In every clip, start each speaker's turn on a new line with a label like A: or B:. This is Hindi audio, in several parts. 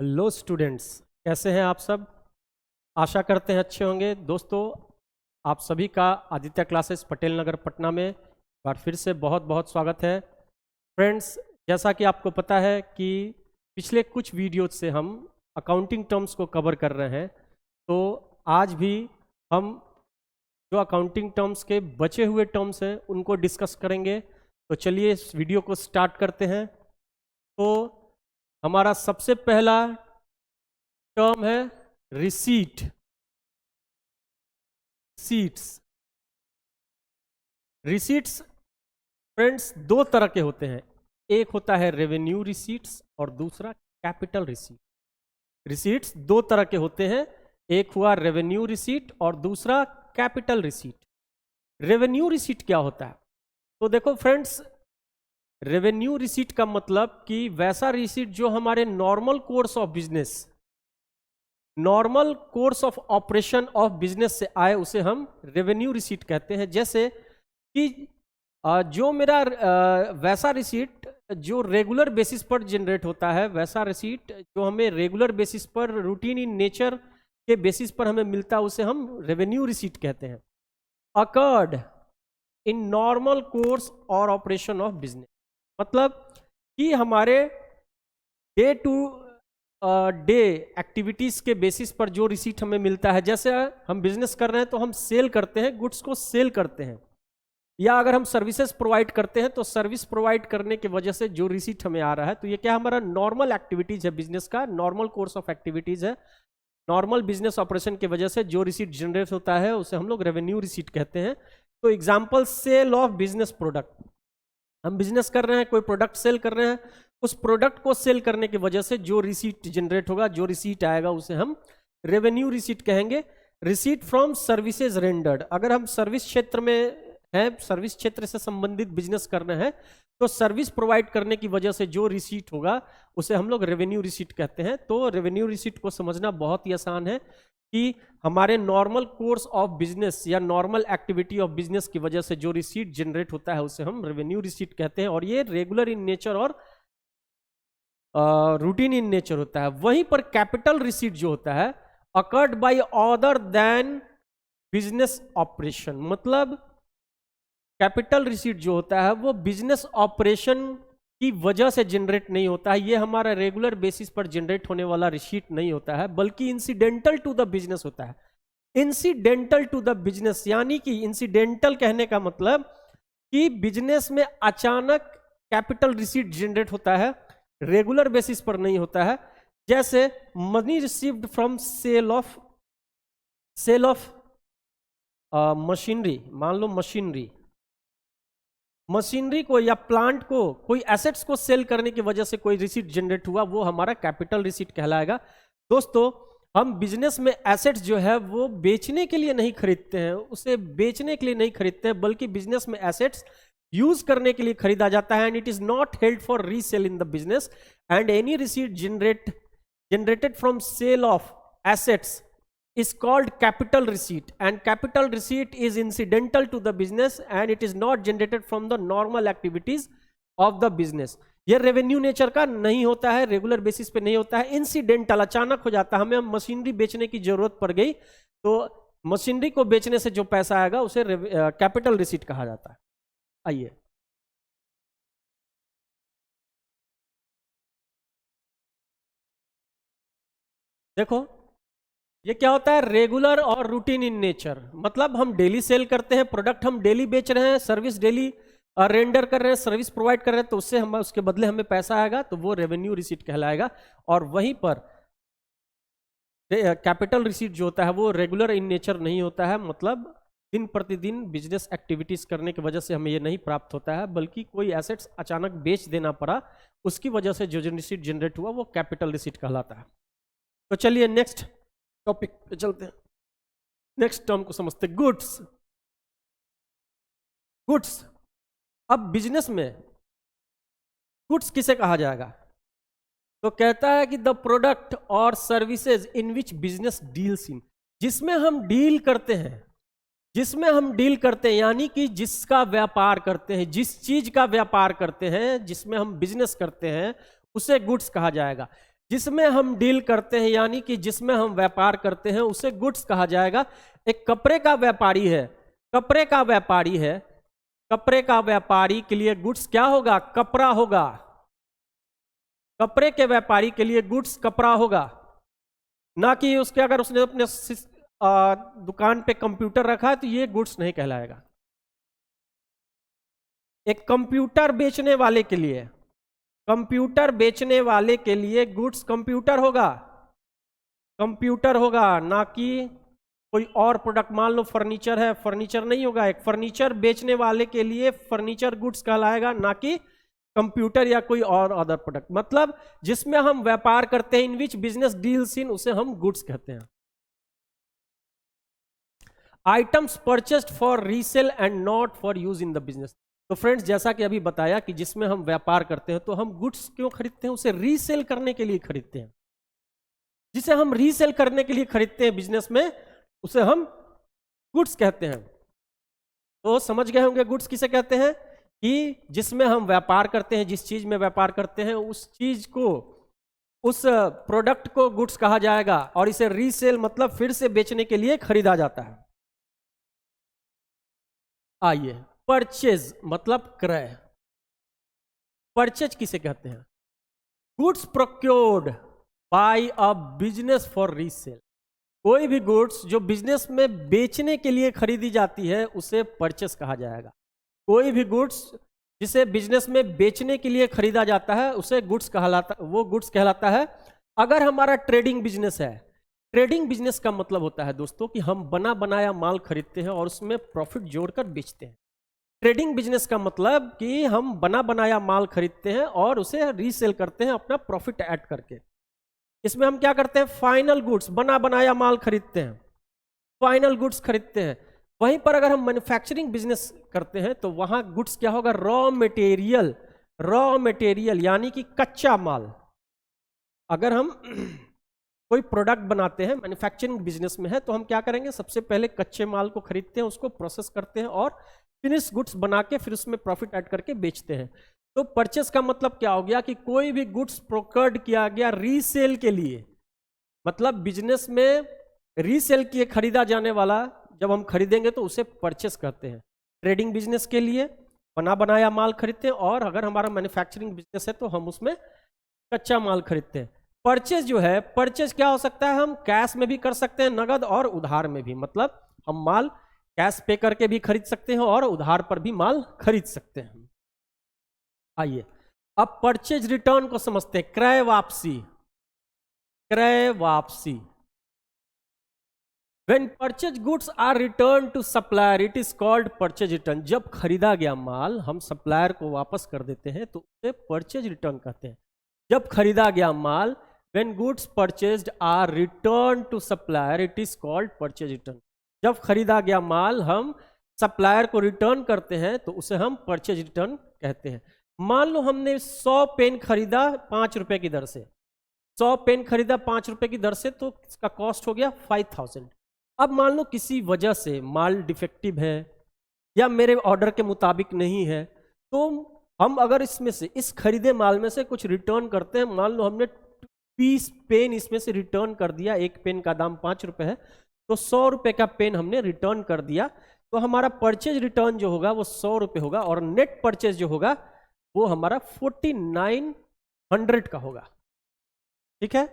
A: हेलो स्टूडेंट्स, कैसे हैं आप सब। आशा करते हैं अच्छे होंगे। दोस्तों, आप सभी का आदित्य क्लासेस पटेल नगर पटना में एक बार फिर से बहुत बहुत स्वागत है। फ्रेंड्स, जैसा कि आपको पता है कि पिछले कुछ वीडियोज से हम अकाउंटिंग टर्म्स को कवर कर रहे हैं, तो आज भी हम जो अकाउंटिंग टर्म्स के बचे हुए टर्म्स हैं उनको डिस्कस करेंगे। तो चलिए इस वीडियो को स्टार्ट करते हैं। तो हमारा सबसे पहला टर्म है रिसीट। रिसीट्स फ्रेंड्स दो तरह के होते हैं। एक होता है रेवेन्यू रिसीट्स और दूसरा कैपिटल रिसीट। रिसीट्स दो तरह के होते हैं, एक हुआ रेवेन्यू रिसीट और दूसरा कैपिटल रिसीट। रेवेन्यू रिसीट क्या होता है? तो देखो फ्रेंड्स, रेवेन्यू रिसीट का मतलब कि वैसा रिसीट जो हमारे normal course of operation of business से आए, उसे हम रेवेन्यू रिसीट कहते हैं। जैसे कि जो मेरा वैसा रिसीट जो रेगुलर बेसिस पर जनरेट होता है, वैसा रिसीट जो हमें रेगुलर बेसिस पर रूटीन इन नेचर के बेसिस पर हमें मिलता है, उसे हम रेवेन्यू रिसीट कहते हैं। अकर्ड इन नॉर्मल कोर्स और ऑपरेशन ऑफ बिजनेस, मतलब कि हमारे डे टू डे एक्टिविटीज के बेसिस पर जो रिसीट हमें मिलता है। जैसे हम बिजनेस कर रहे हैं तो हम सेल करते हैं, गुड्स को सेल करते हैं, या अगर हम सर्विसेज प्रोवाइड करते हैं तो सर्विस प्रोवाइड करने की वजह से जो रिसीट हमें आ रहा है, तो ये क्या हमारा नॉर्मल एक्टिविटीज है, बिजनेस का नॉर्मल कोर्स ऑफ एक्टिविटीज है। नॉर्मल बिजनेस ऑपरेशन की वजह से जो रिसीट जनरेट होता है उसे हम लोग रेवेन्यू रिसीट कहते हैं। तो example, sale of business product. हम बिजनेस कर रहे हैं, कोई प्रोडक्ट सेल कर रहे हैं, उस प्रोडक्ट को सेल करने की वजह से जो रिसीट जनरेट होगा, जो रिसीट आएगा, उसे हम रेवेन्यू रिसीट कहेंगे। रिसीट फ्रॉम सर्विसेज रेंडर्ड, अगर हम सर्विस क्षेत्र में हैं, सर्विस क्षेत्र से संबंधित बिजनेस कर रहे हैं, तो सर्विस प्रोवाइड करने की वजह से जो रिसीट होगा उसे हम लोग रेवेन्यू रिसीट कहते हैं। तो रेवेन्यू रिसीट को समझना बहुत ही आसान है कि हमारे नॉर्मल कोर्स ऑफ बिजनेस या नॉर्मल एक्टिविटी ऑफ बिजनेस की वजह से जो रिसीट जनरेट होता है उसे हम रेवेन्यू रिसीट कहते हैं, और ये रेगुलर इन नेचर और रूटीन इन नेचर होता है। वहीं पर कैपिटल रिसीट जो होता है, occurred by other than business operation, मतलब कैपिटल रिसीट जो होता है वो बिजनेस ऑपरेशन की वजह से जनरेट नहीं होता है। ये हमारा रेगुलर बेसिस पर जनरेट होने वाला रिसीट नहीं होता है, बल्कि इंसिडेंटल टू द बिजनेस होता है। इंसिडेंटल टू द बिजनेस, यानी कि इंसिडेंटल कहने का मतलब कि बिजनेस में अचानक कैपिटल रिसीट जनरेट होता है, रेगुलर बेसिस पर नहीं होता है। जैसे money received from sale of machinery, मान लो मशीनरी को या प्लांट को, कोई एसेट्स को सेल करने की वजह से कोई रिसीट जनरेट हुआ, वो हमारा कैपिटल रिसीट कहलाएगा। दोस्तों, हम बिजनेस में एसेट्स जो है वो बेचने के लिए नहीं खरीदते हैं, उसे बेचने के लिए नहीं खरीदते हैं, बल्कि बिजनेस में एसेट्स यूज करने के लिए खरीदा जाता है। And it is not held for resale in the business, and any receipt generated from sale of assets is called capital receipt, and capital receipt is incidental to the business and it is not generated from the normal activities of the business। ये रेवेन्यू नेचर का नहीं होता है, रेगुलर बेसिस पे नहीं होता है, इंसिडेंटल, अचानक हो जाता है। हमें मशीनरी बेचने की जरूरत पड़ गई, तो मशीनरी को बेचने से जो पैसा आएगा उसे कैपिटल रिसीट कहा जाता है। आइए, देखो ये क्या होता है, रेगुलर और रूटीन इन नेचर, मतलब हम डेली सेल करते हैं, प्रोडक्ट हम डेली बेच रहे हैं, सर्विस डेली रेंडर कर रहे हैं, सर्विस प्रोवाइड कर रहे हैं, तो उससे हम उसके बदले हमें पैसा आएगा, तो वो रेवेन्यू रिसीट कहलाएगा। और वहीं पर कैपिटल रिसीट जो होता है वो रेगुलर इन नेचर नहीं होता है, मतलब दिन प्रतिदिन बिजनेस एक्टिविटीज करने की वजह से हमें ये नहीं प्राप्त होता है, बल्कि कोई एसेट्स अचानक बेच देना पड़ा, उसकी वजह से जो रिसीट जनरेट हुआ वो कैपिटल रिसीट कहलाता है। तो चलिए नेक्स्ट टॉपिक पे चलते हैं, नेक्स्ट टर्म को समझते हैं, गुड्स। अब बिजनेस में गुड्स किसे कहा जाएगा? तो कहता है कि द प्रोडक्ट और services in which business deals in, जिसमें हम डील करते हैं, यानी कि जिसका व्यापार करते हैं, जिस चीज का व्यापार करते हैं, जिसमें हम बिजनेस करते हैं, उसे गुड्स कहा जाएगा। जिसमें हम डील करते हैं यानी कि जिसमें हम व्यापार करते हैं उसे गुड्स कहा जाएगा। एक कपड़े का व्यापारी है, कपड़े का व्यापारी है, कपड़े का व्यापारी के लिए गुड्स क्या होगा? कपड़ा होगा। कपड़े के व्यापारी के लिए गुड्स कपड़ा होगा, ना कि उसके अगर उसने अपने दुकान पे कंप्यूटर रखा है तो ये गुड्स नहीं कहलाएगा। एक कंप्यूटर बेचने वाले के लिए, कंप्यूटर बेचने वाले के लिए गुड्स कंप्यूटर होगा, कंप्यूटर होगा, ना कि कोई और प्रोडक्ट। मान लो फर्नीचर है, फर्नीचर नहीं होगा। एक फर्नीचर बेचने वाले के लिए फर्नीचर गुड्स कहलाएगा, ना कि कंप्यूटर या कोई और अदर प्रोडक्ट। मतलब जिसमें हम व्यापार करते हैं, इन विच बिजनेस डील्स इन, उसे हम गुड्स कहते हैं। Items purchased for resale and not for use in the business. तो फ्रेंड्स, जैसा कि अभी बताया कि जिसमें हम व्यापार करते हैं तो हम गुड्स क्यों खरीदते हैं? उसे रीसेल करने के लिए खरीदते हैं। जिसे हम रीसेल करने के लिए खरीदते हैं बिजनेस में, उसे हम गुड्स कहते हैं। तो समझ गए होंगे गुड्स किसे कहते हैं? कि जिसमें हम व्यापार करते हैं, जिस चीज में व्यापार करते हैं उस चीज को, उस प्रोडक्ट को गुड्स कहा जाएगा, और इसे रीसेल मतलब फिर से बेचने के लिए खरीदा जाता है। आइए, परचेज मतलब क्रय। परचेज किसे कहते हैं? Goods procured by a business for resale. कोई भी गुड्स जो बिजनेस में बेचने के लिए खरीदी जाती है उसे परचेस कहा जाएगा। कोई भी गुड्स जिसे बिजनेस में बेचने के लिए खरीदा जाता है उसे गुड्स कहलाता, वो गुड्स कहलाता है। अगर हमारा ट्रेडिंग बिजनेस है, ट्रेडिंग बिजनेस का मतलब होता है दोस्तों कि हम बना बनाया माल खरीदते हैं और उसमें प्रॉफिट जोड़कर बेचते हैं। ट्रेडिंग बिजनेस का मतलब कि हम बना बनाया माल खरीदते हैं और उसे रीसेल करते हैं अपना प्रॉफिट ऐड करके। इसमें हम क्या करते हैं? फाइनल गुड्स, बना बनाया माल खरीदते हैं, फाइनल गुड्स खरीदते हैं। वहीं पर अगर हम मैन्युफैक्चरिंग बिजनेस करते हैं तो वहां गुड्स क्या होगा? रॉ मटेरियल, रॉ मटेरियल यानी कि कच्चा माल। अगर हम कोई प्रोडक्ट बनाते हैं, मैन्युफैक्चरिंग बिजनेस में है, तो हम क्या करेंगे? सबसे पहले कच्चे माल को खरीदते हैं, उसको प्रोसेस करते हैं और फिनिश गुड्स बना के फिर उसमें प्रॉफिट ऐड करके बेचते हैं। तो परचेस का मतलब क्या हो गया? कि कोई भी गुड्स प्रोक्योर्ड किया गया रीसेल के लिए, मतलब बिजनेस में रीसेल किए खरीदा जाने वाला जब हम खरीदेंगे तो उसे परचेस कहते हैं। ट्रेडिंग बिजनेस के लिए बना बनाया माल खरीदते हैं, और अगर हमारा मैन्युफैक्चरिंग बिजनेस है तो हम उसमें कच्चा माल खरीदते हैं। परचेज जो है, परचेज क्या हो सकता है? हम कैश में भी कर सकते हैं, नगद और उधार में भी। मतलब हम माल कैश पे करके भी खरीद सकते हैं और उधार पर भी माल खरीद सकते हैं। आइए अब परचेज रिटर्न को समझते हैं। क्रय वापसी, क्रय वापसी। When purchased goods are returned to supplier, it is called purchase return. जब खरीदा गया माल हम सप्लायर को वापस कर देते हैं तो उसे परचेज रिटर्न कहते हैं। जब खरीदा गया माल, when goods purchased are returned to supplier, it is called purchase return. जब खरीदा गया माल हम सप्लायर को रिटर्न करते हैं तो उसे हम परचेज रिटर्न कहते हैं। मान लो हमने 100 पेन खरीदा 5 रुपए की दर से, 100 पेन खरीदा 5 रुपए की दर से, तो इसका कॉस्ट हो गया 5000। अब मान लो किसी वजह से माल डिफेक्टिव है या मेरे ऑर्डर के मुताबिक नहीं है, तो हम अगर इसमें से, इस खरीदे माल में से कुछ रिटर्न करते हैं। मान लो हमने 20 पेन इसमें से रिटर्न कर दिया, एक पेन का दाम 5 रुपए है, तो 100 रुपए का पेन हमने रिटर्न कर दिया, तो हमारा परचेज रिटर्न जो होगा वो 100 रुपए होगा, और नेट परचेज जो होगा वो हमारा 4900 का होगा। ठीक है,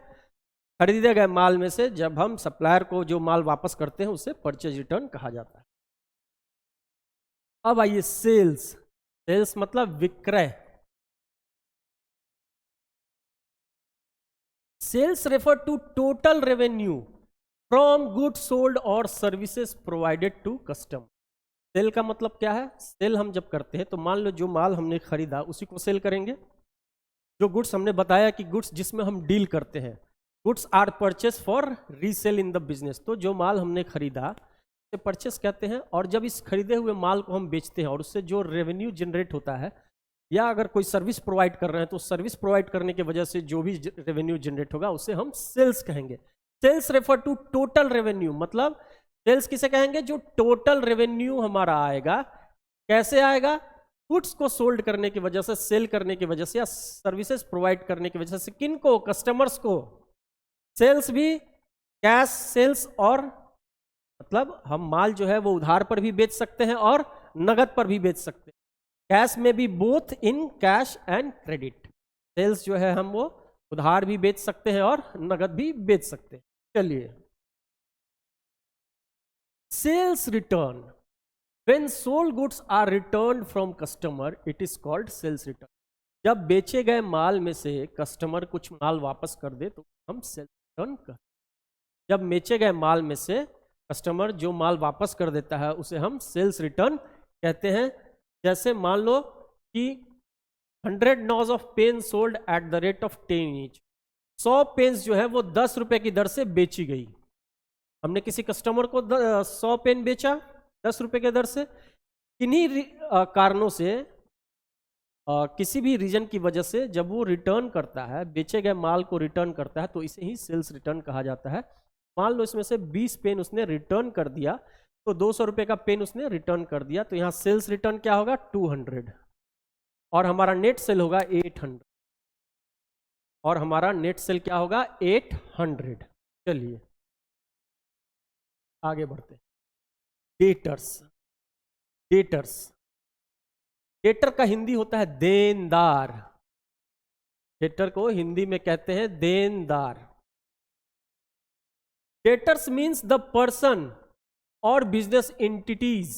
A: खरीदे गए माल में से जब हम सप्लायर को जो माल वापस करते हैं उसे परचेज रिटर्न कहा जाता है। अब आइए सेल्स। सेल्स मतलब विक्रय। Sales refer to total revenue from goods sold और services provided to customer. Sale का मतलब क्या है? सेल हम जब करते हैं तो मान लो जो माल हमने खरीदा उसी को सेल करेंगे। जो गुड्स हमने बताया कि गुड्स जिसमें हम डील करते हैं, goods are purchase for resale in the business, तो जो माल हमने खरीदा उसे परचेस कहते हैं। और जब इस खरीदे हुए माल को हम बेचते हैं और उससे जो रेवेन्यू जनरेट होता है, या अगर कोई सर्विस प्रोवाइड कर रहे हैं तो सर्विस प्रोवाइड करने की वजह से जो भी रेवेन्यू जनरेट होगा उसे हम सेल्स कहेंगे। Sales refer to total revenue, मतलब सेल्स किसे कहेंगे? जो टोटल रेवेन्यू हमारा आएगा। कैसे आएगा? गुड्स को सोल्ड करने की वजह से, सेल करने की वजह से या सर्विसेज प्रोवाइड करने की वजह से किन को, कस्टमर्स को। सेल्स भी कैश सेल्स, और मतलब हम माल जो है वो उधार पर भी बेच सकते हैं और नगद पर भी बेच सकते हैं। कैश में भी both in cash and credit. Sales जो है हम वो उधार भी बेच सकते हैं और नगद भी बेच सकते हैं। चलिए, sales return, when sold goods are returned from customer it is called sales return. जब बेचे गए माल में से कस्टमर कुछ माल वापस कर दे तो हम सेल्स रिटर्न कहते हैं। जब बेचे गए माल में से कस्टमर जो माल वापस कर देता है उसे हम सेल्स रिटर्न कहते हैं। जैसे मान लो कि 100 nos of pen sold at the rate of 10 each. 100 pens जो है वो 10 रुपए की दर से बेची गई। हमने किसी कस्टमर को 100 पेन बेचा 10 रुपए के दर से। किन्हीं कारणों से, किसी भी रीजन की वजह से जब वो रिटर्न करता है, बेचे गए माल को रिटर्न करता है, तो इसे ही सेल्स रिटर्न कहा जाता है। मान लो इसमें से 20 पेन उसने रिटर्न कर दिया, तो 200 रुपए का पेन उसने रिटर्न कर दिया, तो यहां सेल्स रिटर्न क्या होगा 200, और हमारा नेट सेल होगा 800, और हमारा नेट सेल क्या होगा 800। चलिए आगे बढ़ते हैं। डेटर्स, डेटर्स, डेटर का हिंदी होता है देनदार। डेटर को हिंदी में कहते हैं देनदार। Debtors means the person or business entities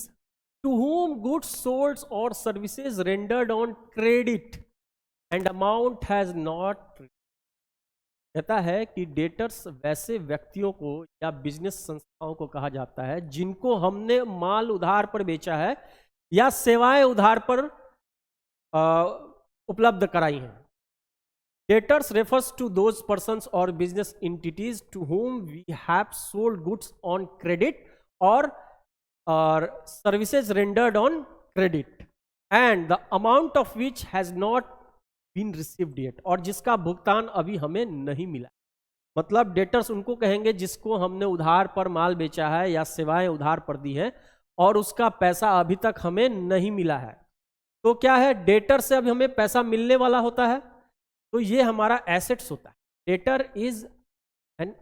A: to whom goods sold or services rendered on credit and amount has not। कहता है कि डेटर्स वैसे व्यक्तियों को या बिजनेस संस्थाओं को कहा जाता है जिनको हमने माल उधार पर बेचा है या सेवाएं उधार पर उपलब्ध कराई हैं। Debtors refers to those persons और business entities to whom we have sold goods on credit or services rendered on credit and the amount of which has not been received yet, और जिसका भुगतान अभी हमें नहीं मिला। मतलब डेटर्स उनको कहेंगे जिसको हमने उधार पर माल बेचा है या सेवाएं उधार पर दी है और उसका पैसा अभी तक हमें नहीं मिला है। तो क्या है, डेटर से अभी हमें पैसा मिलने वाला होता है, तो ये हमारा एसेट्स होता है। डेटर इज एन,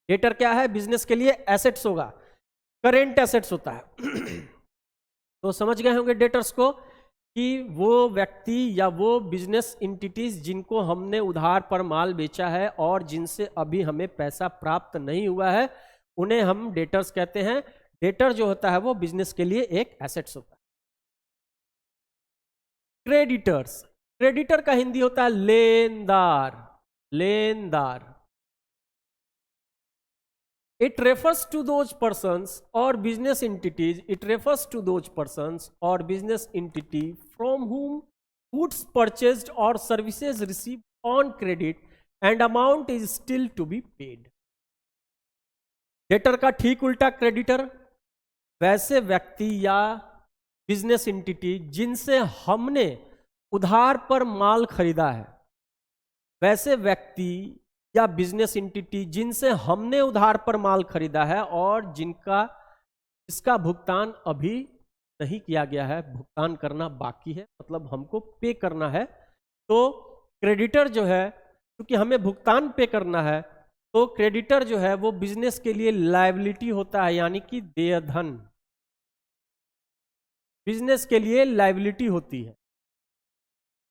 A: डेटर क्या है, बिजनेस के लिए एसेट्स होगा, करेंट एसेट्स होता है। तो समझ गए होंगे डेटर्स को कि वो व्यक्ति या वो बिजनेस एंटिटीज जिनको हमने उधार पर माल बेचा है और जिनसे अभी हमें पैसा प्राप्त नहीं हुआ है, उन्हें हम डेटर्स कहते हैं। डेटर जो होता है वो बिजनेस के लिए एक एसेट्स होता है। क्रेडिटर्स, क्रेडिटर का हिंदी होता है लेनदार। लेनदार, it refers to those persons or business entities, it refers to those persons or business entity from whom goods purchased or services received on credit and amount is still to be paid। Debtor का ठीक उल्टा क्रेडिटर, वैसे व्यक्ति या बिजनेस एंटिटी जिनसे हमने उधार पर माल खरीदा है, वैसे व्यक्ति या बिजनेस एंटिटी जिनसे हमने उधार पर माल खरीदा है और जिसका भुगतान अभी नहीं किया गया है, भुगतान करना बाकी है, मतलब हमको पे करना है। तो क्रेडिटर जो है, क्योंकि हमें भुगतान पे करना है, तो क्रेडिटर जो है वो बिजनेस के लिए लायबिलिटी होता है, यानी कि देयधन बिजनेस के लिए लायबिलिटी होती है।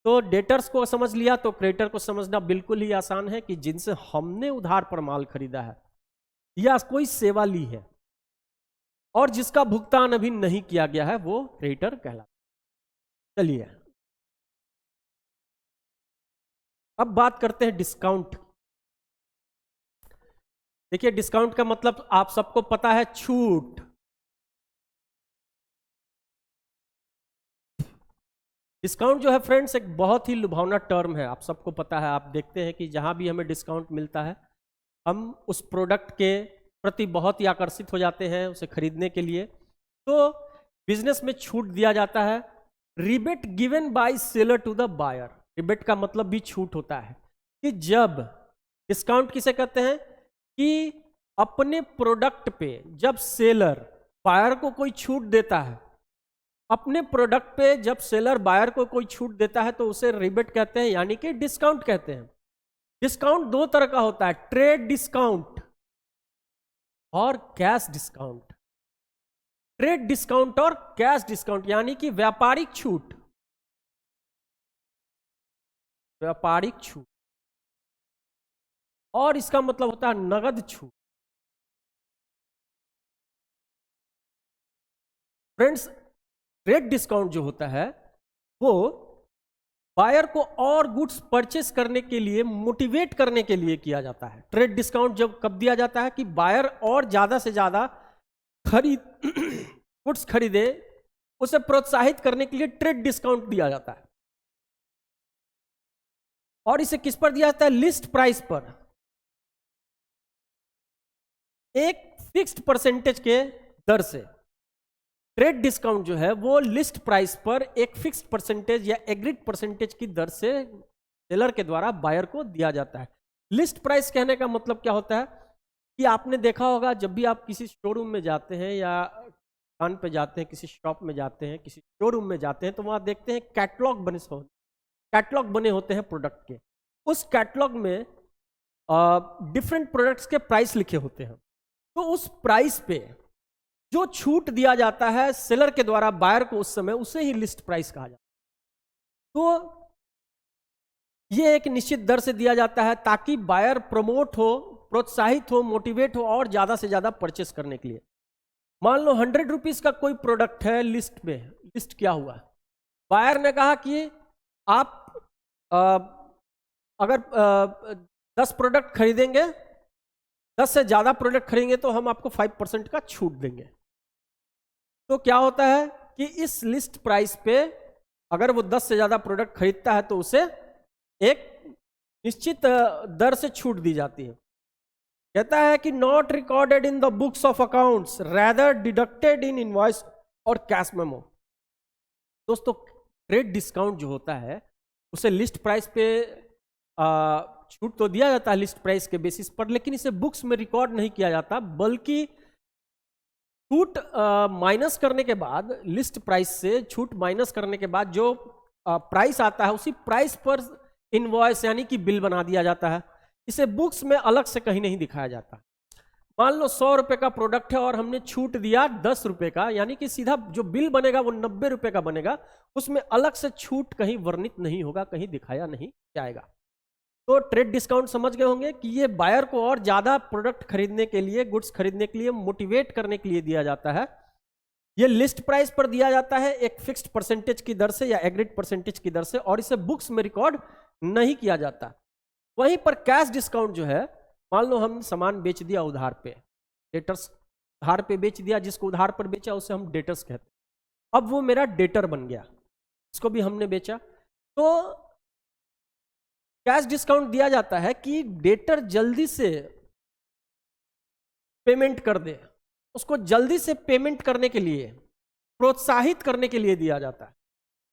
A: तो डेटर्स को समझ लिया, तो क्रेडिटर को समझना बिल्कुल ही आसान है कि जिनसे हमने उधार पर माल खरीदा है या कोई सेवा ली है और जिसका भुगतान अभी नहीं किया गया है, वो क्रेडिटर कहलाता है। चलिए अब बात करते हैं डिस्काउंट। देखिए, डिस्काउंट का मतलब आप सबको पता है, छूट। डिस्काउंट जो है फ्रेंड्स एक बहुत ही लुभावना टर्म है, आप सबको पता है। आप देखते हैं कि जहां भी हमें डिस्काउंट मिलता है, हम उस प्रोडक्ट के प्रति बहुत ही आकर्षित हो जाते हैं उसे खरीदने के लिए। तो बिजनेस में छूट दिया जाता है। Rebate given by seller to the buyer, rebate का मतलब भी छूट होता है। कि जब डिस्काउंट किसे कहते हैं, कि अपने प्रोडक्ट पे जब सेलर बायर को कोई छूट देता है, अपने प्रोडक्ट पे जब सेलर बायर को कोई छूट देता है तो उसे रिबेट कहते हैं, यानी कि डिस्काउंट कहते हैं। डिस्काउंट दो तरह का होता है, ट्रेड डिस्काउंट और कैश डिस्काउंट। ट्रेड डिस्काउंट और कैश डिस्काउंट यानी कि व्यापारिक छूट, व्यापारिक छूट, और इसका मतलब होता है नगद छूट। फ्रेंड्स, ट्रेड डिस्काउंट जो होता है वो बायर को और गुड्स परचेस करने के लिए मोटिवेट करने के लिए किया जाता है। ट्रेड डिस्काउंट जब कब दिया जाता है कि बायर और ज्यादा से ज्यादा गुड्स खरीदे, उसे प्रोत्साहित करने के लिए ट्रेड डिस्काउंट दिया जाता है। और इसे किस पर दिया जाता है? लिस्ट प्राइस पर, एक फिक्स्ड परसेंटेज के दर से। ट्रेड डिस्काउंट जो है वो लिस्ट प्राइस पर एक फिक्स्ड परसेंटेज या एग्रीड परसेंटेज की दर से सेलर के द्वारा बायर को दिया जाता है। लिस्ट प्राइस कहने का मतलब क्या होता है कि आपने देखा होगा जब भी आप किसी शोरूम में जाते हैं या दुकान पे जाते हैं, किसी शॉप में जाते हैं, किसी शोरूम में जाते हैं, तो वहां देखते हैं कैटलॉग बने होते हैं प्रोडक्ट के। उस कैटलॉग में डिफरेंट प्रोडक्ट्स के प्राइस लिखे होते हैं। तो उस प्राइस पे जो छूट दिया जाता है सेलर के द्वारा बायर को उस समय, उसे ही लिस्ट प्राइस कहा जाता है। तो ये एक निश्चित दर से दिया जाता है ताकि बायर प्रमोट हो, प्रोत्साहित हो, मोटिवेट हो और ज्यादा से ज्यादा परचेस करने के लिए। मान लो 100 रुपीज का कोई प्रोडक्ट है, लिस्ट में, लिस्ट क्या हुआ, बायर ने कहा कि आप अगर 10 प्रोडक्ट खरीदेंगे, 10 से ज्यादा प्रोडक्ट खरीदेंगे तो हम आपको 5% का छूट देंगे। तो क्या होता है कि इस लिस्ट प्राइस पे अगर वो 10 से ज्यादा प्रोडक्ट खरीदता है तो उसे एक निश्चित दर से छूट दी जाती है। कहता है कि not recorded in the books of accounts, rather deducted in invoice और कैश मेमो। दोस्तों, ट्रेड डिस्काउंट जो होता है उसे लिस्ट प्राइस पे छूट तो दिया जाता है लिस्ट प्राइस के बेसिस पर, लेकिन इसे बुक्स में रिकॉर्ड नहीं किया जाता, बल्कि छूट माइनस करने के बाद, लिस्ट प्राइस से छूट माइनस करने के बाद जो प्राइस आता है उसी प्राइस पर इनवॉइस यानी कि बिल बना दिया जाता है। इसे बुक्स में अलग से कहीं नहीं दिखाया जाता। मान लो 100 रुपए का प्रोडक्ट है और हमने छूट दिया 10 रुपए का, यानी कि सीधा जो बिल बनेगा वो 90 रुपए का बनेगा, उसमें अलग से छूट कहीं वर्णित नहीं होगा, कहीं दिखाया नहीं जाएगा। तो ट्रेड डिस्काउंट समझ गए होंगे कि ये बायर को और ज्यादा प्रोडक्ट खरीदने के लिए, गुड्स खरीदने के लिए मोटिवेट करने के लिए दिया जाता है। ये लिस्ट प्राइस पर दिया जाता है एक फिक्स्ड परसेंटेज की दर से या एग्रीड परसेंटेज की दर से, और इसे बुक्स में रिकॉर्ड नहीं किया जाता। वहीं पर कैश डिस्काउंट जो है, मान लो हम सामान बेच दिया उधार पे, डेटर्स उधार पे बेच दिया, जिसको उधार पर बेचा उसे हम डेटर्स कहते हैं। अब वो मेरा डेटर बन गया, इसको भी हमने बेचा, तो कैश डिस्काउंट दिया जाता है कि डेटर जल्दी से पेमेंट कर दे, उसको जल्दी से पेमेंट करने के लिए, प्रोत्साहित करने के लिए दिया जाता है।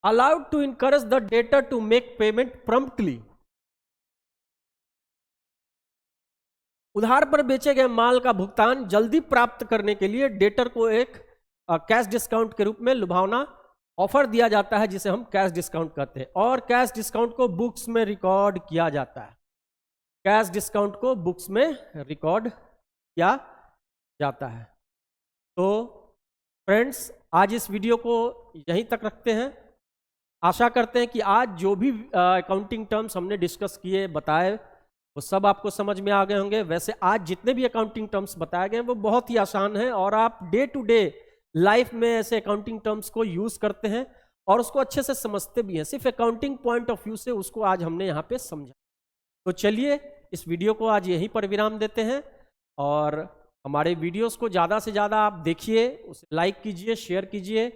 A: Allowed to encourage the debtor to make payment promptly. उधार पर बेचे गए माल का भुगतान जल्दी प्राप्त करने के लिए डेटर को एक कैश डिस्काउंट के रूप में लुभावना ऑफर दिया जाता है, जिसे हम कैश डिस्काउंट कहते हैं। और कैश डिस्काउंट को बुक्स में रिकॉर्ड किया जाता है। कैश डिस्काउंट को बुक्स में रिकॉर्ड किया जाता है। तो फ्रेंड्स, आज इस वीडियो को यहीं तक रखते हैं। आशा करते हैं कि आज जो भी अकाउंटिंग टर्म्स हमने डिस्कस किए, बताए, वो सब आपको समझ में आ गए होंगे। वैसे आज जितने भी अकाउंटिंग टर्म्स बताए गए वो बहुत ही आसान है, और आप डे टू डे लाइफ में ऐसे अकाउंटिंग टर्म्स को यूज करते हैं और उसको अच्छे से समझते भी हैं। सिर्फ अकाउंटिंग पॉइंट ऑफ व्यू से उसको आज हमने यहाँ पे समझा। तो चलिए इस वीडियो को आज यहीं पर विराम देते हैं, और हमारे वीडियोस को ज़्यादा से ज़्यादा आप देखिए, उसे लाइक कीजिए, शेयर कीजिए,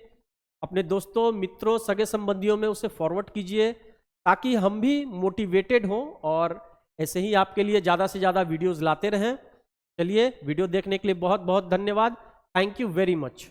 A: अपने दोस्तों, मित्रों, सगे संबंधियों में उसे फॉरवर्ड कीजिए, ताकि हम भी मोटिवेटेड हों और ऐसे ही आपके लिए ज़्यादा से ज़्यादा वीडियोस लाते रहें। चलिए, वीडियो देखने के लिए बहुत बहुत धन्यवाद। Thank you very much.